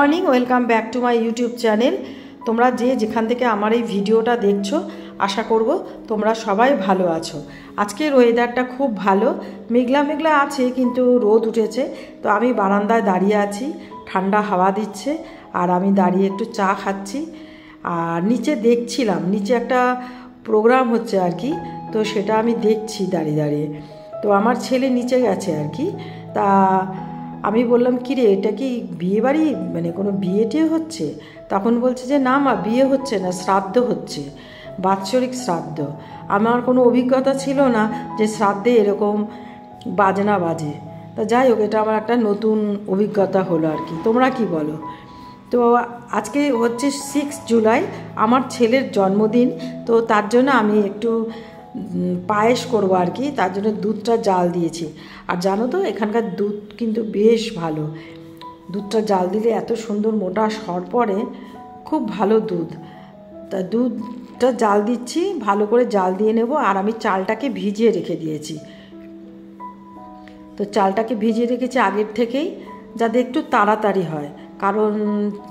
Morning, welcome back to my YouTube channel. তোমরা যে যেখান থেকে আমার এই ভিডিওটা দেখছো, আশা করব তোমরা সবাই ভালো আছো। আজকের ওয়েদারটা খুব ভালো, মেঘলা মেঘলা আছে কিন্তু রোদ উঠেছে। তো আমি বারান্দায় দাঁড়িয়ে আছি, ঠান্ডা হাওয়া দিচ্ছে আর আমি দাঁড়িয়ে একটু চা খাচ্ছি। আর নিচে দেখছিলাম, নিচে একটা প্রোগ্রাম হচ্ছে আর কি, তো সেটা আমি দেখছি দাঁড়িয়ে দাঁড়িয়ে। তো আমার ছেলে নিচে গেছে আর কি। তা আমি বললাম, কি রে, এটা কি বিয়ে বাড়ি, মানে কোনো বিয়ে টিয়ে হচ্ছে? তখন বলছে যে না মা, বিয়ে হচ্ছে না, শ্রাদ্ধ হচ্ছে, বাৎসরিক শ্রাদ্ধ। আমার কোনো অভিজ্ঞতা ছিল না যে শ্রাদ্ধে এরকম বাজনা বাজে। তা যাই হোক, এটা আমার একটা নতুন অভিজ্ঞতা হলো আর কি। তোমরা কি বলো? তো আজকে হচ্ছে 6 জুলাই, আমার ছেলের জন্মদিন। তো তার জন্য আমি একটু পায়েস করবো আর কি, তার জন্য দুধটা জাল দিয়েছি। আর জানো তো, এখানকার দুধ কিন্তু বেশ ভালো। দুধটা জাল দিলে এত সুন্দর মোটা সর পড়ে, খুব ভালো দুধ। তা দুধটা জাল দিচ্ছি, ভালো করে জাল দিয়ে নেব। আর আমি চালটাকে ভিজিয়ে রেখে দিয়েছি। তো চালটাকে ভিজিয়ে রেখেছি আগের থেকেই, যাতে একটু তাড়াতাড়ি হয়। কারণ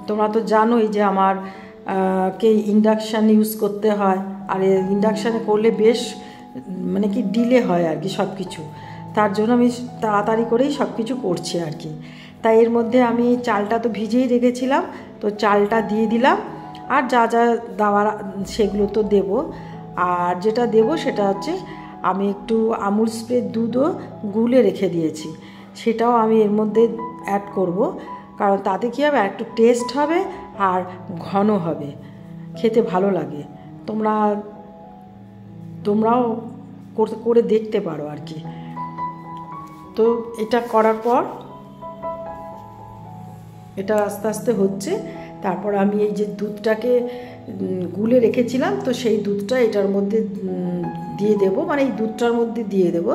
তোমরা তো জানোই যে আমার কে ইন্ডাকশান ইউজ করতে হয়। আর ইন্ডাকশানে করলে বেশ মানে কি ডিলে হয় আর কি সব কিছু। তার জন্য আমি তাড়াতাড়ি করেই সব কিছু করছি আর কি। তাই এর মধ্যে আমি চালটা তো ভিজিয়েই রেখেছিলাম, তো চালটা দিয়ে দিলাম। আর যা যা দেওয়ার সেগুলো তো দেব। আর যেটা দেব সেটা হচ্ছে, আমি একটু আমুল স্প্রে দুধও গুলে রেখে দিয়েছি, সেটাও আমি এর মধ্যে অ্যাড করব। কারণ তাতে কী হবে, একটু টেস্ট হবে আর ঘন হবে, খেতে ভালো লাগে। তোমরাও করে দেখতে পারো আর কি। তো এটা করার পর এটা আস্তে আস্তে হচ্ছে। তারপর আমি এই যে দুধটাকে গুলে রেখেছিলাম, তো সেই দুধটা এটার মধ্যে দিয়ে দেব, মানে এই দুধটার মধ্যে দিয়ে দেব।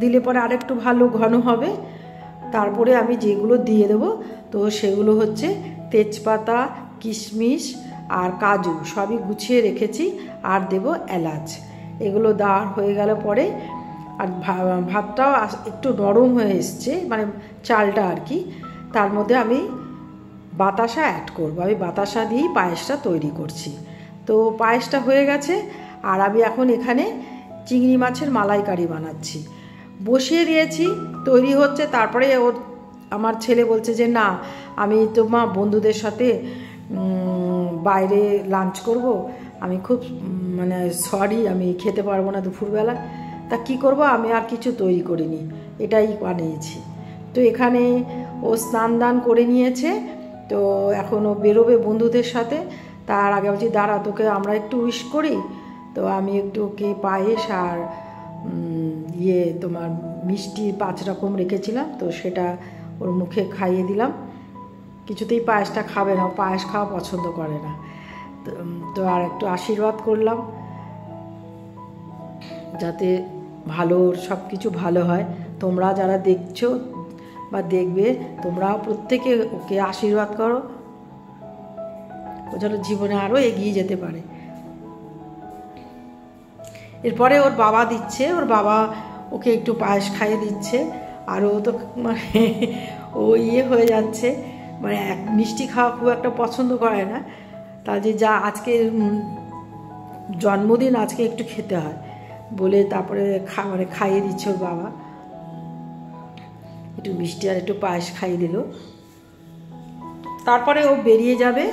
দিলে পরে আরেকটু ভালো ঘন হবে। তারপরে আমি যেগুলো দিয়ে দেব, তো সেগুলো হচ্ছে তেজপাতা, কিশমিশ আর কাজু, সবই গুছিয়ে রেখেছি। আর দেব এলাচ। এগুলো দেওয়া হয়ে গেল পরে, আর ভাতটাও একটু নরম হয়ে এসছে, মানে চালটা আর কি। তার মধ্যে আমি বাতাসা অ্যাড করব। আমি বাতাসা দিয়েই পায়েসটা তৈরি করছি। তো পায়েসটা হয়ে গেছে। আর আমি এখন এখানে চিংড়ি মাছের মালাইকারি বানাচ্ছি, বসিয়ে দিয়েছি, তৈরি হচ্ছে। তারপরে আমার ছেলে বলছে যে না, আমি তো মা বন্ধুদের সাথে বাইরে লাঞ্চ করব, আমি খুব মানে সরি, আমি খেতে পারবো না দুপুরবেলা। তা কি করব, আমি আর কিছু তৈরি করিনি, এটাই বানিয়েছি। তো এখানে ও স্নান দান করে নিয়েছে, তো এখন ও বেরোবে বন্ধুদের সাথে। তার আগে বলছি, দাঁড়া, তোকে আমরা একটু উইশ করি। তো আমি একটু ওকে পায়েস আর তোমার মিষ্টি 5 রকম রেখেছিলাম, তো সেটা ওর মুখে খাইয়ে দিলাম। কিছুতেই পায়েসটা খাবে না, পায়েস খাওয়া পছন্দ করে না। তো আর একটু আশীর্বাদ করলাম, যাতে ভালো সব কিছু ভালো হয়। তোমরা যারা দেখছো বা দেখবে, তোমরাও প্রত্যেকে ওকে আশীর্বাদ করো, ও যেন জীবনে আরও এগিয়ে যেতে পারে। এরপরে ওর বাবা দিচ্ছে, ওর বাবা ওকে একটু পায়েস খাইয়ে দিচ্ছে। আর ও তো মানে ও হয়ে যাচ্ছে, মানে মিষ্টি খাওয়া খুব একটা পছন্দ করে না। তা যে যা আজকে জন্মদিন, আজকে একটু খেতে হয় বলে তারপরে মানে খাইয়ে দিচ্ছে ওর বাবা। একটু মিষ্টি আর একটু পায়েস খাইয়ে দিল। তারপরে ও বেরিয়ে যাবে,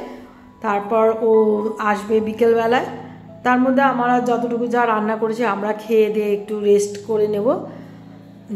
তারপর ও আসবে বিকেলবেলায়। তার মধ্যে আমরা যতটুকু যা রান্না করেছি আমরা খেয়ে দিয়ে একটু রেস্ট করে নেব,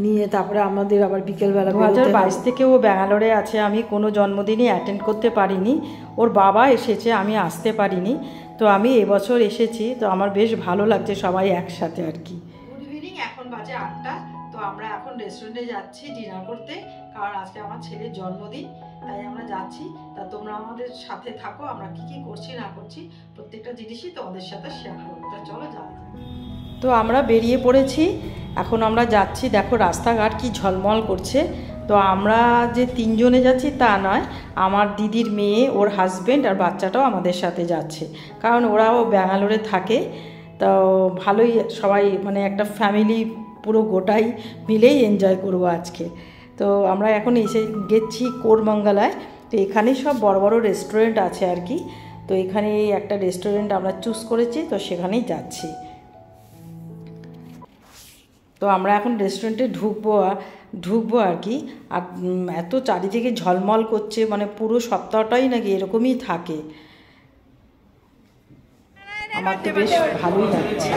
নিয়ে তারপরে আমাদের আবার বিকেলবেলা 2022 থেকে ও ব্যাঙ্গালোরে আছে। আমি কোনো জন্মদিনই অ্যাটেন্ড করতে পারিনি, ওর বাবা এসেছে, আমি আসতে পারিনি। তো আমি এবছর এসেছি, তো আমার বেশ ভালো লাগছে সবাই একসাথে আর কি। গুড ইভিনিং, এখন বাজে 8টা। তো আমরা এখন রেস্টুরেন্টে যাচ্ছি ডিনার করতে, কারণ আজকে আমার ছেলের জন্মদিন, তাই আমরা যাচ্ছি। তা তোমরা আমাদের সাথে থাকো, আমরা কি কি করছি না করছি প্রত্যেকটা জিনিসই তোমাদের সাথে শেয়ার করবো। তা চলো যাওয়া যাক। তো আমরা বেরিয়ে পড়েছি, এখন আমরা যাচ্ছি। দেখো রাস্তাঘাট কি ঝলমল করছে। তো আমরা যে 3 জনে যাচ্ছি তা নয়, আমার দিদির মেয়ে, ওর হাজব্যান্ড আর বাচ্চাটাও আমাদের সাথে যাচ্ছে, কারণ ওরাও ব্যাঙ্গালোরে থাকে। তো ভালোই সবাই, মানে একটা ফ্যামিলি পুরো গোটাই মিলেই এনজয় করবো আজকে। তো আমরা এখন এসে গেছি কোরমঙ্গলায়। তো তো এখানেই সব বড় বড় রেস্টুরেন্ট আছে আর কি। তো এখানে একটা রেস্টুরেন্ট আমরা চুজ করেছি, তো সেখানেই যাচ্ছি। তো আমরা এখন রেস্টুরেন্টে ঢুকবো আর কি। আর এত চারিদিকে ঝলমল করছে, মানে পুরো সপ্তাহটাই নাকি এরকমই থাকে। আমার তো বেশ ভালোই লাগছে।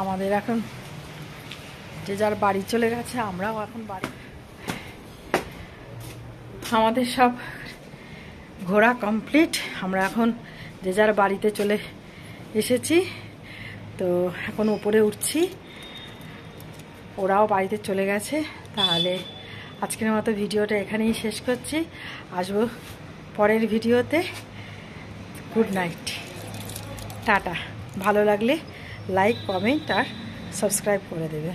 আমাদের এখন যে যার বাড়ি চলে গেছে, আমরাও এখন বাড়ি। আমাদের সব ঘোরা কমপ্লিট, আমরা এখন যে যার বাড়িতে চলে এসেছি। তো এখন উপরে উঠছি, ওরাও বাড়িতে চলে গেছে। তাহলে আজকের মতো ভিডিওটা এখানেই শেষ করছি, আসবো পরের ভিডিওতে। Good night, tata. ভালো লাগলে লাইক, কমেন্ট আর সাবস্ক্রাইব করে দেবে।